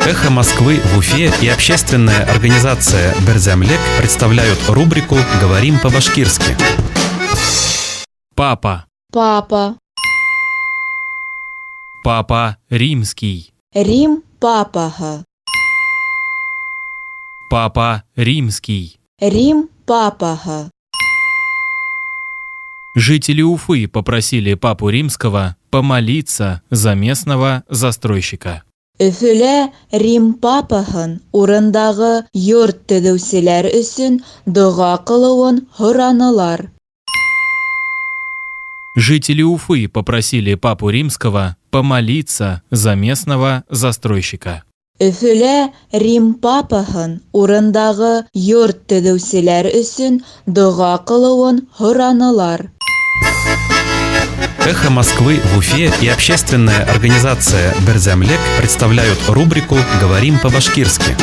«Эхо Москвы» в Уфе и общественная организация «Берзямлек» представляют рубрику «Говорим по-башкирски». Папа. Папа. Папа римский. Рим папаха. Папа римский. Рим папаха. Жители Уфы попросили папу римского помолиться за местного застройщика. Өфөлә Рим папаһын урындагы йорт төҙөүселәр өсөн дуға кылыуын һоранылар. Жители Уфы попросили папу римского помолиться за местного застройщика. Өфөлә Рим папаһын урындагы йорт төҙөүселәр өсөн дуға кылыуын һоранылар. «Эхо Москвы» в Уфе и общественная организация «Берзямлек» представляют рубрику «Говорим по-башкирски».